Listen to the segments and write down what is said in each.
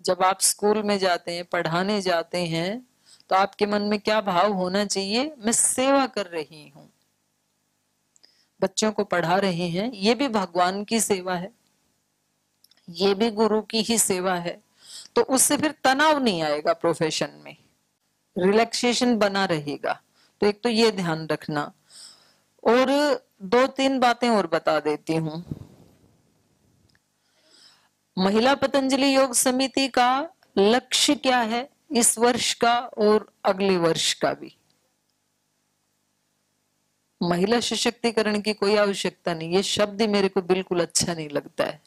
जब आप स्कूल में जाते हैं, पढ़ाने जाते हैं, तो आपके मन में क्या भाव होना चाहिए? मैं सेवा कर रही हूं, बच्चों को पढ़ा रहे हैं, ये भी भगवान की सेवा है, ये भी गुरु की ही सेवा है। तो उससे फिर तनाव नहीं आएगा, प्रोफेशन में रिलैक्सेशन बना रहेगा। तो एक तो ये ध्यान रखना। और 2-3 बातें और बता देती हूं। महिला पतंजलि योग समिति का लक्ष्य क्या है इस वर्ष का और अगले वर्ष का भी? महिला सशक्तिकरण की कोई आवश्यकता नहीं, ये शब्द ही मेरे को बिल्कुल अच्छा नहीं लगता है।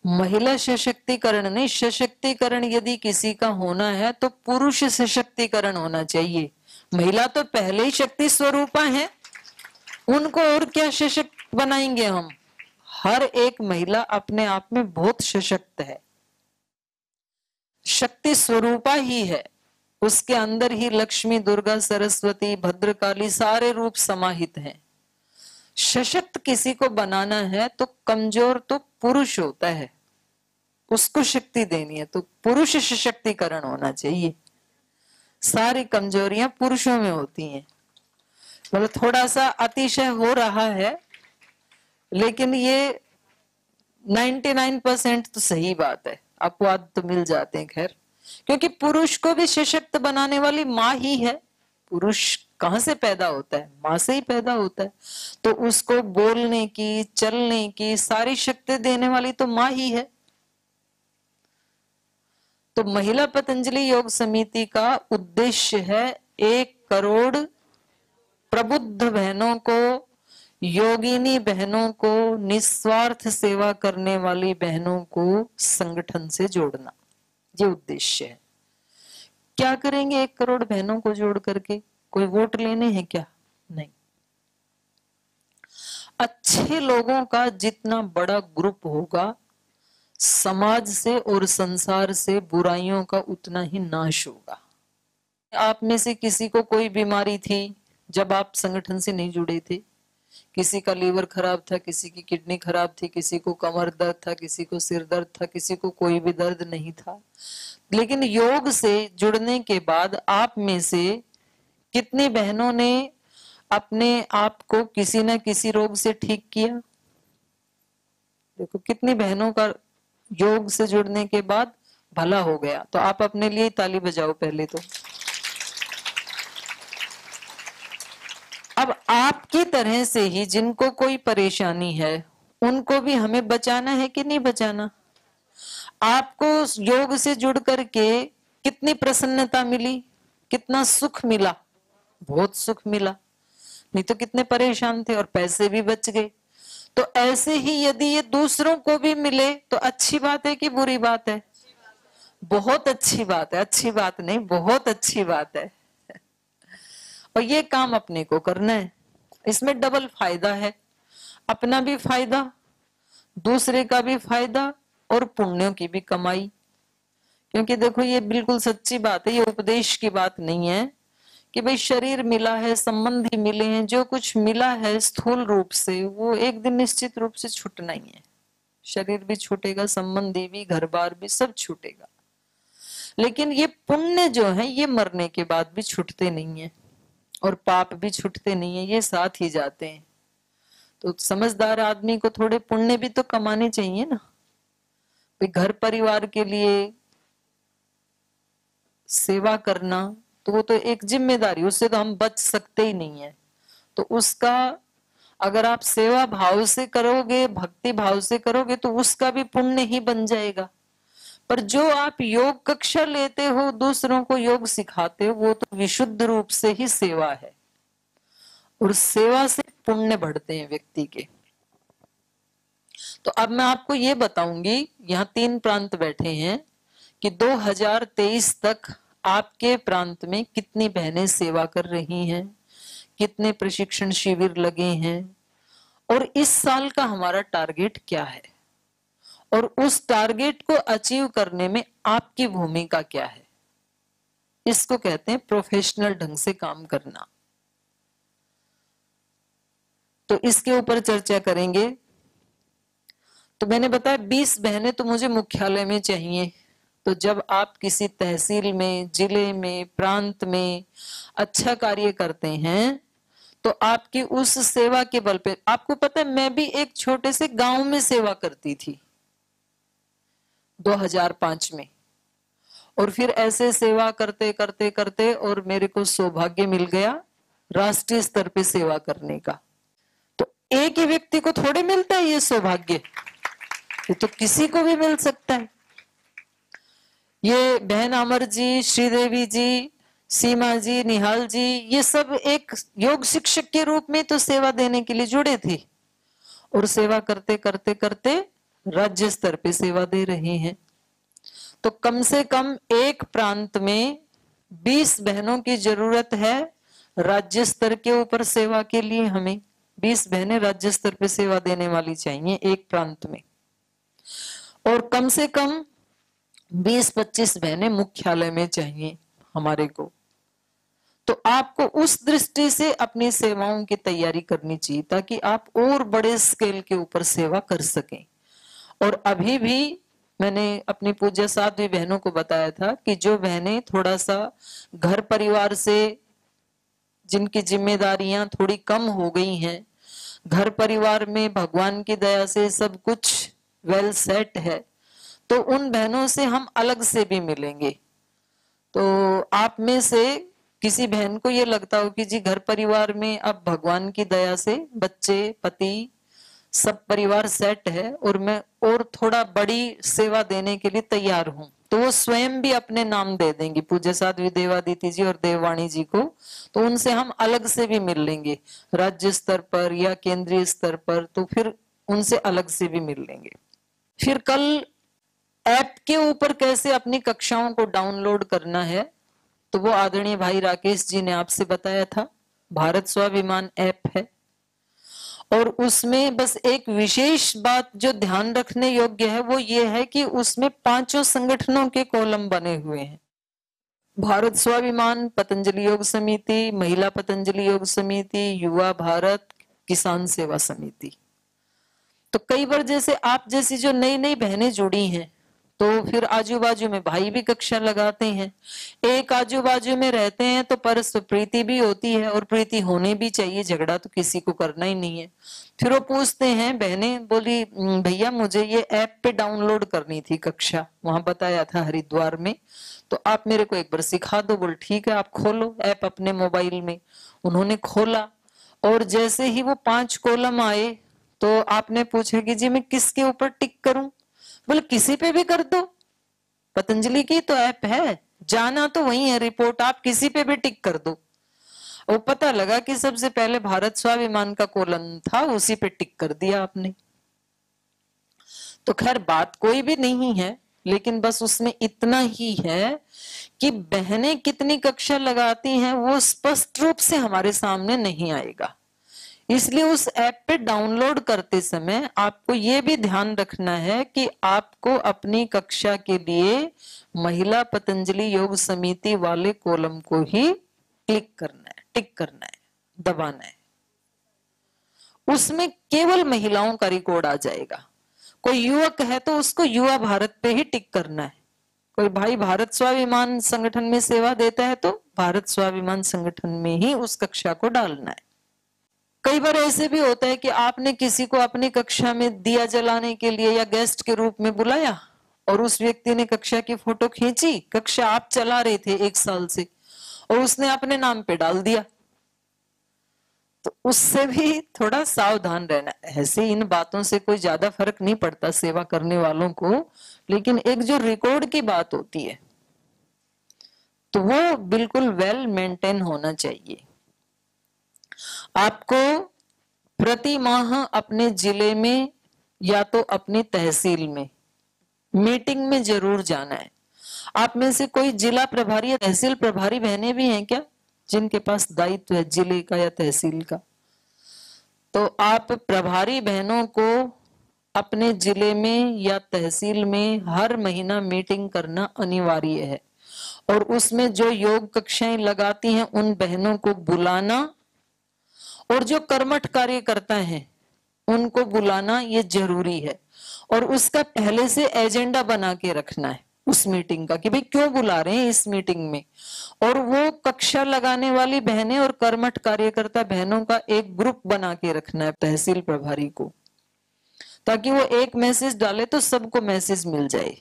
महिला सशक्तिकरण नहीं, सशक्तिकरण यदि किसी का होना है तो पुरुष सशक्तिकरण होना चाहिए। महिला तो पहले ही शक्ति स्वरूपा है, उनको और क्या सशक्त बनाएंगे हम? हर एक महिला अपने आप में बहुत सशक्त है, शक्ति स्वरूपा ही है, उसके अंदर ही लक्ष्मी, दुर्गा, सरस्वती, भद्रकाली सारे रूप समाहित हैं। सशक्त किसी को बनाना है तो कमजोर तो पुरुष होता है, उसको शक्ति देनी है तो पुरुष सशक्तिकरण होना चाहिए। सारी कमजोरियां पुरुषों में होती हैं। मतलब थोड़ा सा अतिशय हो रहा है, लेकिन ये 99% तो सही बात है। अपवाद तो मिल जाते हैं खैर, क्योंकि पुरुष को भी सशक्त बनाने वाली माँ ही है। पुरुष कहाँ से पैदा होता है? माँ से ही पैदा होता है। तो उसको बोलने की, चलने की सारी शक्ति देने वाली तो माँ ही है। तो महिला पतंजलि योग समिति का उद्देश्य है 1 करोड़ प्रबुद्ध बहनों को, योगिनी बहनों को, निस्वार्थ सेवा करने वाली बहनों को संगठन से जोड़ना। ये उद्देश्य है। क्या करेंगे 1 करोड़ बहनों को जोड़ करके? कोई वोट लेने हैं क्या? नहीं। अच्छे लोगों का जितना बड़ा ग्रुप होगा, समाज से और संसार से बुराइयों का उतना ही नाश होगा। आप में से किसी को कोई बीमारी थी जब आप संगठन से नहीं जुड़े थे? किसी का लीवर खराब था, किसी की किडनी खराब थी, किसी को कमर दर्द था, किसी को सिर दर्द था, किसी को कोई भी दर्द नहीं था। लेकिन योग से जुड़ने के बाद आप में से कितनी बहनों ने अपने आप को किसी न किसी रोग से ठीक किया? देखो कितनी बहनों का योग से जुड़ने के बाद भला हो गया। तो आप अपने लिए ताली बजाओ पहले तो। अब आपकी तरह से ही जिनको कोई परेशानी है उनको भी हमें बचाना है कि नहीं बचाना? आपको योग से जुड़ करके कितनी प्रसन्नता मिली, कितना सुख मिला? बहुत सुख मिला। नहीं तो कितने परेशान थे और पैसे भी बच गए। तो ऐसे ही यदि ये दूसरों को भी मिले तो अच्छी बात है कि बुरी बात है? बहुत अच्छी बात है। अच्छी बात नहीं, बहुत अच्छी बात है। और ये काम अपने को करना है। इसमें डबल फायदा है, अपना भी फायदा, दूसरे का भी फायदा और पुण्यों की भी कमाई। क्योंकि देखो ये बिल्कुल सच्ची बात है, ये उपदेश की बात नहीं है कि भाई शरीर मिला है, संबंधी मिले हैं, जो कुछ मिला है स्थूल रूप से वो एक दिन निश्चित रूप से छूटना ही है। शरीर भी छूटेगा, संबंधी भी, घर बार भी, सब छूटेगा। लेकिन ये पुण्य जो है ये मरने के बाद भी छूटते नहीं है और पाप भी छूटते नहीं है, ये साथ ही जाते हैं। तो समझदार आदमी को थोड़े पुण्य भी तो कमाने चाहिए ना। भाई घर परिवार के लिए सेवा करना तो वो तो एक जिम्मेदारी, उससे तो हम बच सकते ही नहीं है। तो उसका अगर आप सेवा भाव से करोगे, भक्ति भाव से करोगे तो उसका भी पुण्य ही बन जाएगा। पर जो आप योग कक्षा लेते हो, दूसरों को योग सिखाते हो, वो तो विशुद्ध रूप से ही सेवा है और सेवा से पुण्य बढ़ते हैं व्यक्ति के। तो अब मैं आपको ये बताऊंगी, यहाँ 3 प्रांत बैठे हैं, कि 2023 तक आपके प्रांत में कितनी बहनें सेवा कर रही हैं, कितने प्रशिक्षण शिविर लगे हैं और इस साल का हमारा टारगेट क्या है और उस टारगेट को अचीव करने में आपकी भूमिका क्या है। इसको कहते हैं प्रोफेशनल ढंग से काम करना। तो इसके ऊपर चर्चा करेंगे। तो मैंने बताया 20 बहनें तो मुझे मुख्यालय में चाहिए। तो जब आप किसी तहसील में, जिले में, प्रांत में अच्छा कार्य करते हैं तो आपकी उस सेवा के बल पे, आपको पता है मैं भी एक छोटे से गांव में सेवा करती थी 2005 में, और फिर ऐसे सेवा करते करते करते और मेरे को सौभाग्य मिल गया राष्ट्रीय स्तर पे सेवा करने का। तो एक ही व्यक्ति को थोड़े मिलता है ये सौभाग्य, ये तो किसी को भी मिल सकता है। ये बहन अमर जी, श्रीदेवी जी, सीमा जी, निहाल जी, ये सब एक योग शिक्षक के रूप में तो सेवा देने के लिए जुड़े थे, और सेवा करते करते करते राज्य स्तर पे सेवा दे रहे हैं। तो कम से कम एक प्रांत में 20 बहनों की जरूरत है राज्य स्तर के ऊपर सेवा के लिए। हमें 20 बहनें राज्य स्तर पे सेवा देने वाली चाहिए एक प्रांत में, और कम से कम 20-25 बहनें मुख्यालय में चाहिए हमारे को। तो आपको उस दृष्टि से अपनी सेवाओं की तैयारी करनी चाहिए ताकि आप और बड़े स्केल के ऊपर सेवा कर सकें। और अभी भी मैंने अपनी पूज्य साध्वी बहनों को बताया था कि जो बहनें थोड़ा सा घर परिवार से, जिनकी जिम्मेदारियां थोड़ी कम हो गई हैं, घर परिवार में भगवान की दया से सब कुछ वेल सेट है, तो उन बहनों से हम अलग से भी मिलेंगे। तो आप में से किसी बहन को ये लगता हो कि जी घर परिवार में अब भगवान की दया से बच्चे, पति, सब परिवार सेट है और मैं और थोड़ा बड़ी सेवा देने के लिए तैयार हूं, तो वो स्वयं भी अपने नाम दे देंगी पूज्य साध्वी देवादिति जी और देववाणी जी को। तो उनसे हम अलग से भी मिल लेंगे राज्य स्तर पर या केंद्रीय स्तर पर, तो फिर उनसे अलग से भी मिल लेंगे। फिर कल ऐप के ऊपर कैसे अपनी कक्षाओं को डाउनलोड करना है, तो वो आदरणीय भाई राकेश जी ने आपसे बताया था। भारत स्वाभिमान ऐप है, और उसमें बस एक विशेष बात जो ध्यान रखने योग्य है वो ये है कि उसमें 5 संगठनों के कॉलम बने हुए हैं। भारत स्वाभिमान, पतंजलि योग समिति, महिला पतंजलि योग समिति, युवा भारत, किसान सेवा समिति। तो कई बार जैसे आप जैसी जो नई नई बहनें जुड़ी हैं, तो फिर आजू बाजू में भाई भी कक्षा लगाते हैं, एक आजू बाजू में रहते हैं, तो परस्पर प्रीति भी होती है, और प्रीति होने भी चाहिए, झगड़ा तो किसी को करना ही नहीं है। फिर वो पूछते हैं, बहनें बोली भैया मुझे ये ऐप पे डाउनलोड करनी थी कक्षा, वहां बताया था हरिद्वार में, तो आप मेरे को एक बार सिखा दो। बोल ठीक है, आप खोलो ऐप अपने मोबाइल में। उन्होंने खोला, और जैसे ही वो 5 कॉलम आए तो आपने पूछा कि जी मैं किसके ऊपर टिक करूं? बोले किसी पे भी कर दो, पतंजलि की तो ऐप है, जाना तो वही है रिपोर्ट, आप किसी पे भी टिक कर दो। वो पता लगा कि सबसे पहले भारत स्वाभिमान का कॉलम था, उसी पे टिक कर दिया आपने। तो खैर बात कोई भी नहीं है, लेकिन बस उसमें इतना ही है कि बहनें कितनी कक्षा लगाती हैं वो स्पष्ट रूप से हमारे सामने नहीं आएगा। इसलिए उस ऐप पे डाउनलोड करते समय आपको ये भी ध्यान रखना है कि आपको अपनी कक्षा के लिए महिला पतंजलि योग समिति वाले कॉलम को ही क्लिक करना है, टिक करना है, दबाना है। उसमें केवल महिलाओं का रिकॉर्ड आ जाएगा। कोई युवक है तो उसको युवा भारत पे ही टिक करना है। कोई भाई भारत स्वाभिमान संगठन में सेवा देता है तो भारत स्वाभिमान संगठन में ही उस कक्षा को डालना है। कई बार ऐसे भी होता है कि आपने किसी को अपनी कक्षा में दिया जलाने के लिए या गेस्ट के रूप में बुलाया, और उस व्यक्ति ने कक्षा की फोटो खींची, कक्षा आप चला रहे थे 1 साल से, और उसने अपने नाम पे डाल दिया, तो उससे भी थोड़ा सावधान रहना। ऐसे इन बातों से कोई ज्यादा फर्क नहीं पड़ता सेवा करने वालों को, लेकिन एक जो रिकॉर्ड की बात होती है तो वो बिल्कुल वेल मेंटेन होना चाहिए। आपको प्रति माह अपने जिले में या तो अपनी तहसील में मीटिंग में जरूर जाना है। आप में से कोई जिला प्रभारी या तहसील प्रभारी बहनें भी हैं क्या, जिनके पास दायित्व है जिले का या तहसील का? तो आप प्रभारी बहनों को अपने जिले में या तहसील में हर महीना मीटिंग करना अनिवार्य है, और उसमें जो योग कक्षाएं लगाती हैं उन बहनों को बुलाना, और जो कर्मठ कार्य करता है उनको बुलाना ये जरूरी है, और उसका पहले से एजेंडा बना के रखना है उस मीटिंग का कि भाई क्यों बुला रहे हैं इस मीटिंग में। और वो कक्षा लगाने वाली बहनें और कर्मठ कार्यकर्ता बहनों का एक ग्रुप बना के रखना है तहसील प्रभारी को, ताकि वो एक मैसेज डाले तो सबको मैसेज मिल जाए।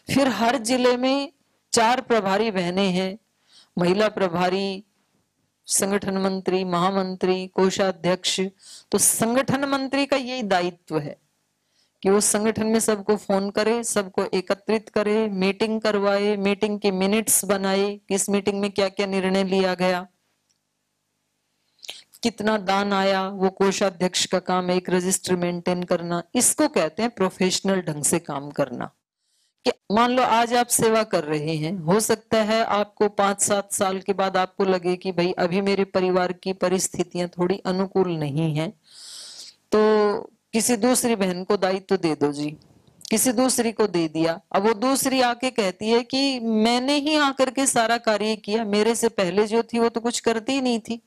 फिर हर जिले में 4 प्रभारी बहनें हैं, महिला प्रभारी, संगठन मंत्री, महामंत्री, कोषाध्यक्ष। तो संगठन मंत्री का यही दायित्व है कि वो संगठन में सबको फोन करे, सबको एकत्रित करे, मीटिंग करवाए, मीटिंग के मिनट्स बनाए, किस मीटिंग में क्या क्या निर्णय लिया गया, कितना दान आया, वो कोषाध्यक्ष का काम है एक रजिस्टर मेंटेन करना। इसको कहते हैं प्रोफेशनल ढंग से काम करना। कि मान लो आज आप सेवा कर रहे हैं, हो सकता है आपको 5-7 साल के बाद आपको लगे कि भाई अभी मेरे परिवार की परिस्थितियां थोड़ी अनुकूल नहीं है, तो किसी दूसरी बहन को दायित्व दे दो जी, किसी दूसरी को दे दिया। अब वो दूसरी आके कहती है कि मैंने ही आकर के सारा कार्य किया, मेरे से पहले जो थी वो तो कुछ करती ही नहीं थी।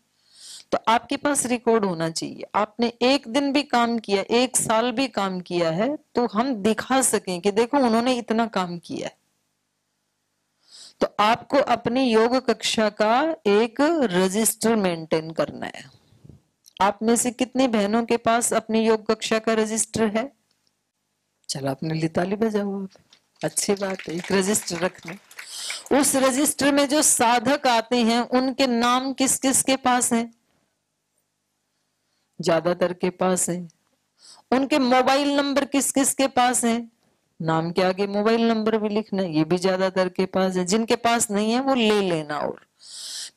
तो आपके पास रिकॉर्ड होना चाहिए, आपने एक दिन भी काम किया, 1 साल भी काम किया है, तो हम दिखा सकें कि देखो उन्होंने इतना काम किया है। तो आपको अपनी योग कक्षा का एक रजिस्टर मेंटेन करना है। आप में से कितनी बहनों के पास अपनी योग कक्षा का रजिस्टर है? चलो अपने लिए ताली बजाओ आप, अच्छी बात है, एक रजिस्टर रखना। उस रजिस्टर में जो साधक आते हैं उनके नाम किस किस के पास है? ज्यादातर के पास है। उनके मोबाइल नंबर किस किस के पास है? नाम के आगे मोबाइल नंबर भी लिखना, ये भी ज्यादातर के पास है। जिनके पास नहीं है वो ले लेना। और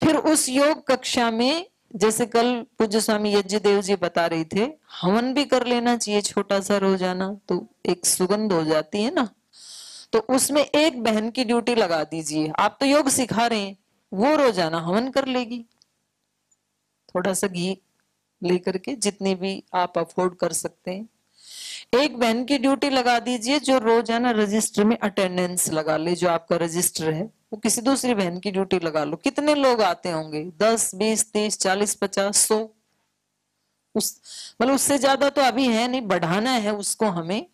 फिर उस योग कक्षा में, जैसे कल पूज्य स्वामी यज्ञदेव जी बता रहे थे, हवन भी कर लेना चाहिए छोटा सा रोजाना, तो एक सुगंध हो जाती है ना। तो उसमें एक बहन की ड्यूटी लगा दीजिए, आप तो योग सिखा रहे हैं, वो रोजाना हवन कर लेगी, थोड़ा सा घी लेकर के, जितनी भी आप अफोर्ड कर सकते हैं। एक बहन की ड्यूटी लगा दीजिए जो रोजाना रजिस्टर में अटेंडेंस लगा ले, जो आपका रजिस्टर है वो किसी दूसरी बहन की ड्यूटी लगा लो। कितने लोग आते होंगे? 10, 20, 30, 40, 50, 100, मतलब उससे ज्यादा तो अभी है नहीं, बढ़ाना है उसको हमें।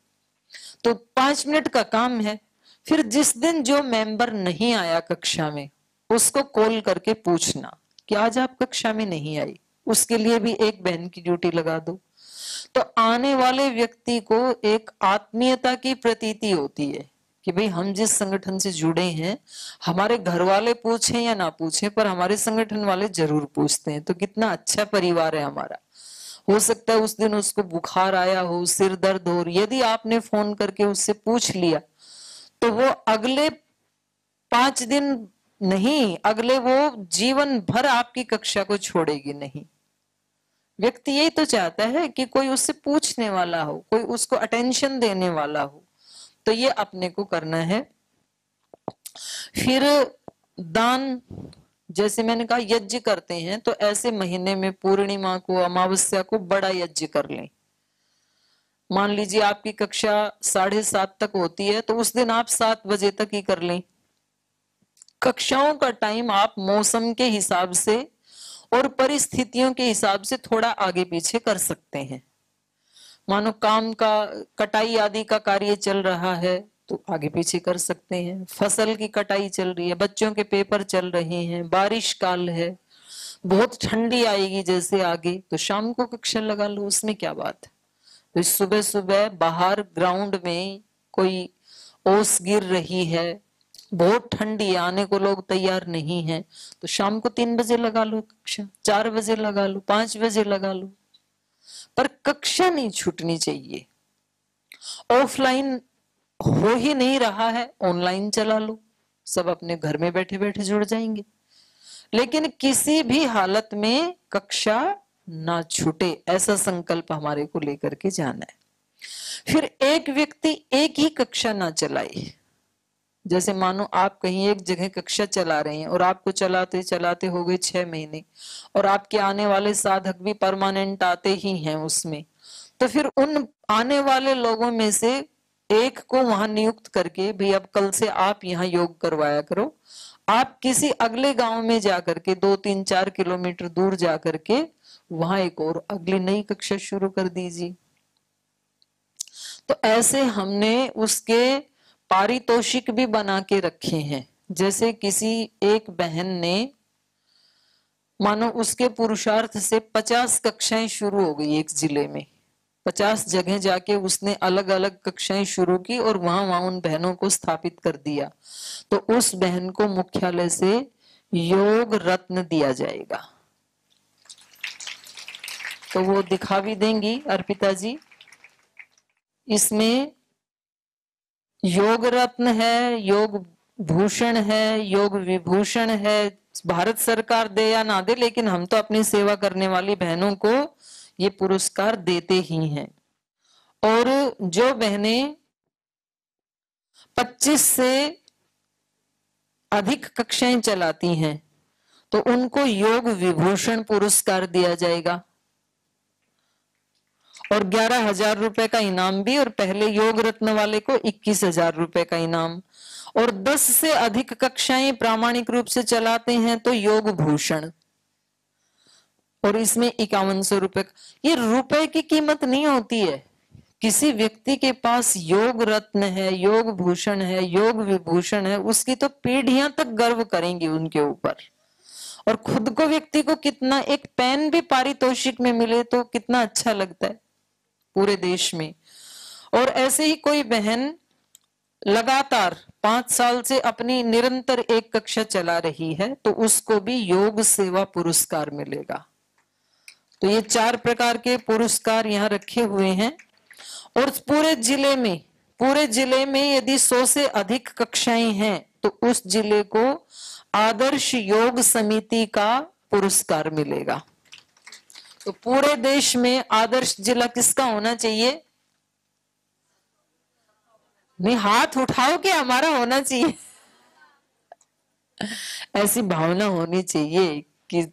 तो 5 मिनट का काम है। फिर जिस दिन जो मेंबर नहीं आया कक्षा में, उसको कॉल करके पूछना कि आज आप कक्षा में नहीं आई, उसके लिए भी एक बहन की ड्यूटी लगा दो। तो आने वाले व्यक्ति को एक आत्मीयता की प्रतीति होती है कि भाई हम जिस संगठन से जुड़े हैं, हमारे घर वाले पूछें या ना पूछें, पर हमारे संगठन वाले जरूर पूछते हैं, तो कितना अच्छा परिवार है हमारा। हो सकता है उस दिन उसको बुखार आया हो, सिर दर्द हो, यदि आपने फोन करके उससे पूछ लिया तो वो अगले 5 दिन नहीं, अगले वो जीवन भर आपकी कक्षा को छोड़ेगी नहीं। व्यक्ति यही तो चाहता है कि कोई उससे पूछने वाला हो, कोई उसको अटेंशन देने वाला हो। तो ये अपने को करना है। फिर दान, जैसे मैंने कहा यज्ञ करते हैं, तो ऐसे महीने में पूर्णिमा को, अमावस्या को बड़ा यज्ञ कर लें। मान लीजिए आपकी कक्षा 7:30 तक होती है, तो उस दिन आप 7 बजे तक ही कर लें। कक्षाओं का टाइम आप मौसम के हिसाब से और परिस्थितियों के हिसाब से थोड़ा आगे पीछे कर सकते हैं। मानो काम का कटाई आदि का कार्य चल रहा है तो आगे पीछे कर सकते हैं, फसल की कटाई चल रही है, बच्चों के पेपर चल रहे हैं, बारिश काल है, बहुत ठंडी आएगी जैसे आगे, तो शाम को कक्षा लगा लो, उसमें क्या बात है। तो सुबह सुबह बाहर ग्राउंड में कोई ओस गिर रही है, बहुत ठंडी, आने को लोग तैयार नहीं है, तो शाम को 3 बजे लगा लो कक्षा, 4 बजे लगा लो, 5 बजे लगा लो, पर कक्षा नहीं छूटनी चाहिए। ऑफलाइन हो ही नहीं रहा है, ऑनलाइन चला लो, सब अपने घर में बैठे बैठे जुड़ जाएंगे। लेकिन किसी भी हालत में कक्षा ना छूटे, ऐसा संकल्प हमारे को लेकर के जाना है। फिर एक व्यक्ति एक ही कक्षा ना चलाए। जैसे मानो आप कहीं एक जगह कक्षा चला रहे हैं और आपको चलाते चलाते हो गए 6 महीने, और आपके आने वाले साधक भी परमानेंट आते ही हैं उसमें, तो फिर उन आने वाले लोगों में से एक को वहां नियुक्त करके, भाई अब कल से आप यहाँ योग करवाया करो। आप किसी अगले गांव में जाकर के 2, 3, 4 किलोमीटर दूर जाकर के वहां एक और अगली नई कक्षा शुरू कर दीजिए। तो ऐसे हमने उसके पारितोषिक भी बना के रखे हैं। जैसे किसी एक बहन ने, मानो उसके पुरुषार्थ से 50 कक्षाएं शुरू हो गई एक जिले में, 50 जगह जाके उसने अलग अलग कक्षाएं शुरू की और वहां वहां उन बहनों को स्थापित कर दिया। तो उस बहन को मुख्यालय से योग रत्न दिया जाएगा। तो वो दिखा भी देंगी अर्पिता जी। इसमें योग रत्न है, योग भूषण है, योग विभूषण है। भारत सरकार दे या ना दे, लेकिन हम तो अपनी सेवा करने वाली बहनों को ये पुरस्कार देते ही हैं। और जो बहनें 25 से अधिक कक्षाएं चलाती हैं तो उनको योग विभूषण पुरस्कार दिया जाएगा और 11,000 रुपए का इनाम भी, और पहले योग रत्न वाले को 21,000 रुपए का इनाम। और 10 से अधिक कक्षाएं प्रामाणिक रूप से चलाते हैं तो योग भूषण, और इसमें 5100 रुपए। ये रुपए की कीमत नहीं होती है। किसी व्यक्ति के पास योग रत्न है, योग भूषण है, योग विभूषण है, उसकी तो पीढ़ियां तक गर्व करेंगी उनके ऊपर। और खुद को, व्यक्ति को कितना, एक पेन भी पारितोषिक में मिले तो कितना अच्छा लगता है पूरे देश में। और ऐसे ही कोई बहन लगातार 5 साल से अपनी निरंतर एक कक्षा चला रही है तो उसको भी योग सेवा पुरस्कार मिलेगा। तो ये 4 प्रकार के पुरस्कार यहाँ रखे हुए हैं। और पूरे जिले में यदि 100 से अधिक कक्षाएं हैं तो उस जिले को आदर्श योग समिति का पुरस्कार मिलेगा। तो पूरे देश में आदर्श जिला किसका होना चाहिए? नहीं, हाथ उठाओ कि हमारा होना चाहिए। ऐसी भावना होनी चाहिए कि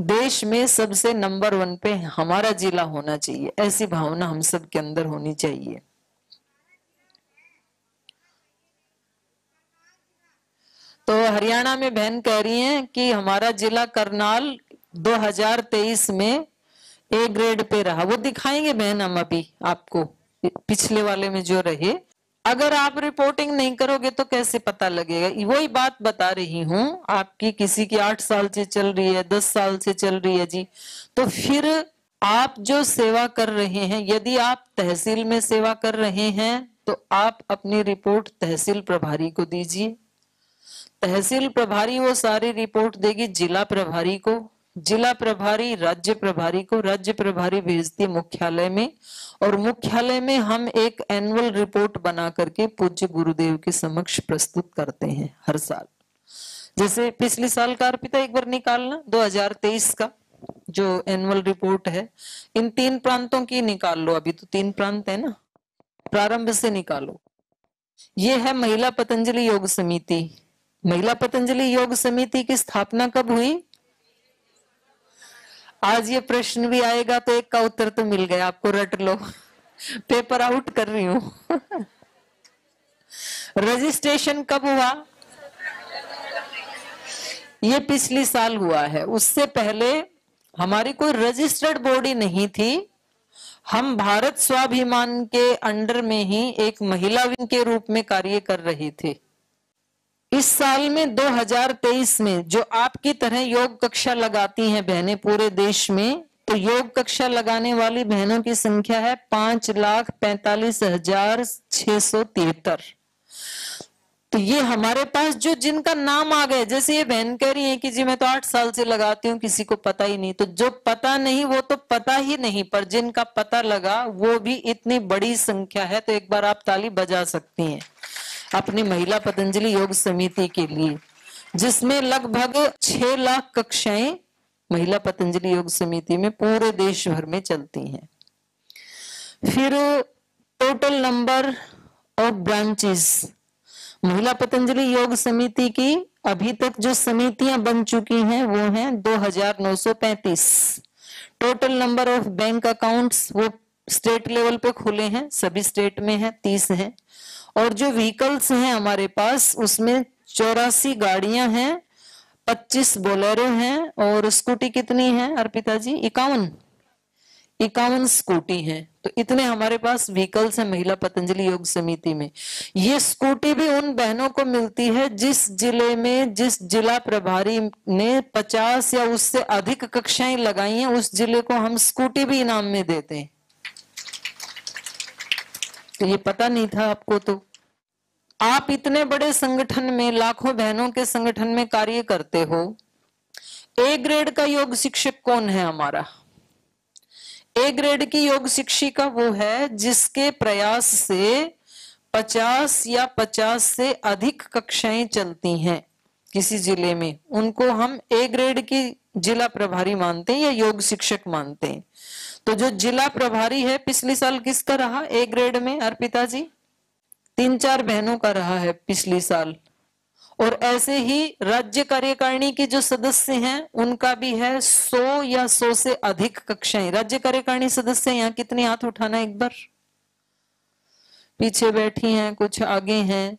देश में सबसे नंबर 1 पे हमारा जिला होना चाहिए। ऐसी भावना हम सब के अंदर होनी चाहिए। तो हरियाणा में बहन कह रही हैं कि हमारा जिला करनाल 2023 में A ग्रेड पे रहा। वो दिखाएंगे बहन हम अभी आपको, पिछले वाले में जो रहे। अगर आप रिपोर्टिंग नहीं करोगे तो कैसे पता लगेगा? वही बात बता रही हूं आपकी, किसी की 8 साल से चल रही है, 10 साल से चल रही है जी, तो फिर आप जो सेवा कर रहे हैं, यदि आप तहसील में सेवा कर रहे हैं तो आप अपनी रिपोर्ट तहसील प्रभारी को दीजिए। तहसील प्रभारी वो सारी रिपोर्ट देगी जिला प्रभारी को, जिला प्रभारी राज्य प्रभारी को, राज्य प्रभारी भेजती मुख्यालय में, और मुख्यालय में हम एक एनुअल रिपोर्ट बना करके पूज्य गुरुदेव के समक्ष प्रस्तुत करते हैं हर साल। जैसे पिछले साल का अर्पिता एक बार निकालना, 2023 का जो एनुअल रिपोर्ट है, इन 3 प्रांतों की निकाल लो। अभी तो 3 प्रांत है ना, प्रारंभ से निकालो। ये है महिला पतंजलि योग समिति। महिला पतंजलि योग समिति की स्थापना कब हुई? आज ये प्रश्न भी आएगा तो एक का उत्तर तो मिल गया आपको, रट लो। पेपर आउट कर रही हूं। रजिस्ट्रेशन कब हुआ? ये पिछले साल हुआ है। उससे पहले हमारी कोई रजिस्टर्ड बॉडी नहीं थी। हम भारत स्वाभिमान के अंडर में ही एक महिला विंग के रूप में कार्य कर रहे थे। इस साल में 2023 में जो आपकी तरह योग कक्षा लगाती हैं बहनें पूरे देश में, तो योग कक्षा लगाने वाली बहनों की संख्या है 5,45,673। तो ये हमारे पास जो जिनका नाम आ गए, जैसे ये बहन कह रही है कि जी मैं तो 8 साल से लगाती हूँ, किसी को पता ही नहीं। तो जो पता नहीं वो तो पता ही नहीं, पर जिनका पता लगा वो भी इतनी बड़ी संख्या है। तो एक बार आप ताली बजा सकती हैं अपनी महिला पतंजलि योग समिति के लिए, जिसमें लगभग 6 लाख कक्षाएं महिला पतंजलि योग समिति में पूरे देश भर में चलती हैं। फिर टोटल नंबर ऑफ ब्रांचेस महिला पतंजलि योग समिति की अभी तक जो समितियां बन चुकी हैं वो हैं 2,935। Total number of bank accounts वो स्टेट लेवल पे खुले हैं, सभी स्टेट में है, 30 हैं। और जो व्हीकल्स हैं हमारे पास उसमें 84 गाड़ियां हैं, 25 बोलेरो हैं, और स्कूटी कितनी है अर्पिता जी? 51। 51 स्कूटी हैं। तो इतने हमारे पास व्हीकल्स हैं महिला पतंजलि योग समिति में। ये स्कूटी भी उन बहनों को मिलती है जिस जिले में जिस जिला प्रभारी ने 50 या उससे अधिक कक्षाएं लगाई हैं, उस जिले को हम स्कूटी भी इनाम में देते हैं। तो ये पता नहीं था आपको। तो आप इतने बड़े संगठन में, लाखों बहनों के संगठन में कार्य करते हो। ए ग्रेड का योग शिक्षक कौन है हमारा? ए ग्रेड की योग शिक्षिका वो है जिसके प्रयास से 50 या 50 से अधिक कक्षाएं चलती हैं किसी जिले में, उनको हम ए ग्रेड की जिला प्रभारी मानते हैं या योग शिक्षक मानते हैं। तो जो जिला प्रभारी है पिछले साल किसका रहा ए ग्रेड में अर्पिता जी? 3-4 बहनों का रहा है पिछले साल। और ऐसे ही राज्य कार्यकारिणी के जो सदस्य हैं उनका भी है 100 या 100 से अधिक कक्षाएं। राज्य कार्यकारिणी सदस्य यहाँ कितने, हाथ उठाना एक बार। पीछे बैठी हैं, कुछ आगे हैं।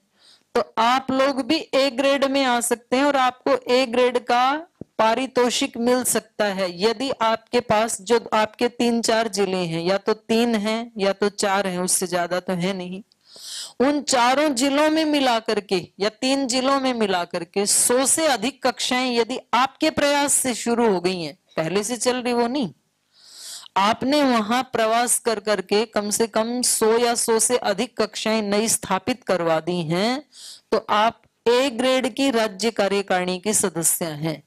तो आप लोग भी ए ग्रेड में आ सकते हैं और आपको ए ग्रेड का पारितोषिक मिल सकता है यदि आपके पास जो आपके 3-4 जिले हैं, या तो 3 हैं या तो 4 हैं, उससे ज्यादा तो है नहीं, उन चारों जिलों में मिलाकर के या 3 जिलों में मिलाकर के 100 से अधिक कक्षाएं यदि आपके प्रयास से शुरू हो गई हैं, पहले से चल रही वो नहीं, आपने वहां प्रवास कर करके कम से कम 100 या 100 से अधिक कक्षाएं नई स्थापित करवा दी हैं, तो आप ए ग्रेड की राज्य कार्यकारिणी के सदस्य हैं।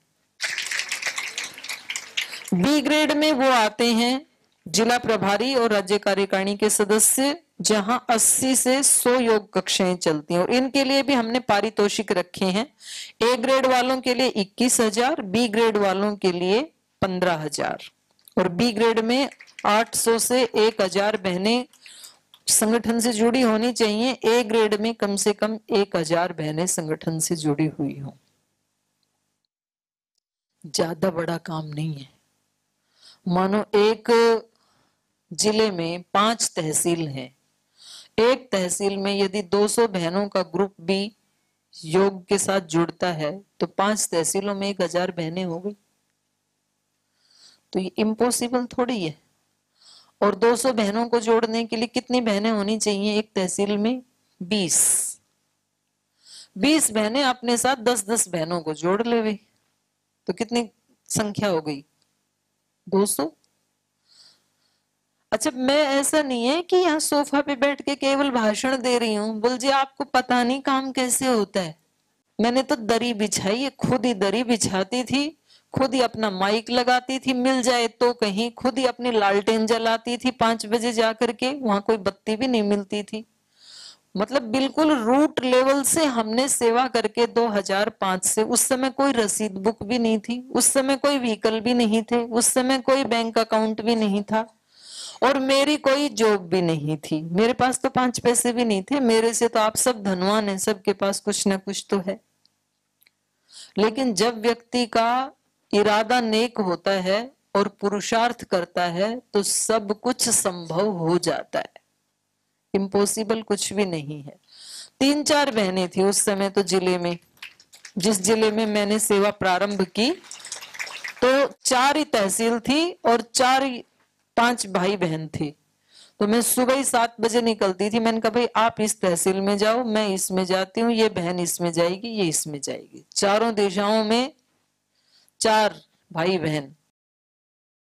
बी ग्रेड में वो आते हैं जिला प्रभारी और राज्य कार्यकारिणी के सदस्य, जहां 80 से 100 योग कक्षाएं चलती हैं। और इनके लिए भी हमने पारितोषिक रखे हैं। ए ग्रेड वालों के लिए 21,000, बी ग्रेड वालों के लिए 15,000। और बी ग्रेड में 800 से 1,000 बहनें संगठन से जुड़ी होनी चाहिए। ए ग्रेड में कम से कम 1,000 बहनें संगठन से जुड़ी हुई हो। ज्यादा बड़ा काम नहीं है। मानो एक जिले में 5 तहसील हैं, एक तहसील में यदि 200 बहनों का ग्रुप भी योग के साथ जुड़ता है तो 5 तहसीलों में 1,000 बहनें हो गई। तो ये इम्पॉसिबल थोड़ी है। और 200 बहनों को जोड़ने के लिए कितनी बहनें होनी चाहिए एक तहसील में? 20 बहनें अपने साथ 10-10 बहनों को जोड़ ले, तो कितनी संख्या हो गई? 200। अच्छा, मैं ऐसा नहीं है कि यहाँ सोफा पे बैठ के केवल भाषण दे रही हूँ। बोल जी आपको पता नहीं काम कैसे होता है। मैंने तो दरी बिछाई है, खुद ही दरी बिछाती थी, खुद ही अपना माइक लगाती थी, मिल जाए तो कहीं, खुद ही अपनी लालटेन जलाती थी 5 बजे जाकर के, वहां कोई बत्ती भी नहीं मिलती थी। मतलब बिल्कुल रूट लेवल से हमने सेवा करके 2005 से, उस समय कोई रसीद बुक भी नहीं थी, उस समय कोई व्हीकल भी नहीं थे, उस समय कोई बैंक अकाउंट भी नहीं था, और मेरी कोई जॉब भी नहीं थी। मेरे पास तो 5 पैसे भी नहीं थे। मेरे से तो आप सब धनवान हैं, सबके पास कुछ ना कुछ तो है। लेकिन जब व्यक्ति का इरादा नेक होता है और पुरुषार्थ करता है तो सब कुछ संभव हो जाता है। इम्पॉसिबल कुछ भी नहीं है। 3-4 बहनें थी उस समय तो जिले में, जिस जिले में मैंने सेवा प्रारंभ की, तो 4 ही तहसील थी और 4-5 भाई बहन थे। तो मैं सुबह ही 7 बजे निकलती थी। मैंने कहा भाई आप इस तहसील में जाओ, मैं इसमें जाती हूँ, ये बहन इसमें जाएगी, ये इसमें जाएगी। चारों दिशाओं में 4 भाई बहन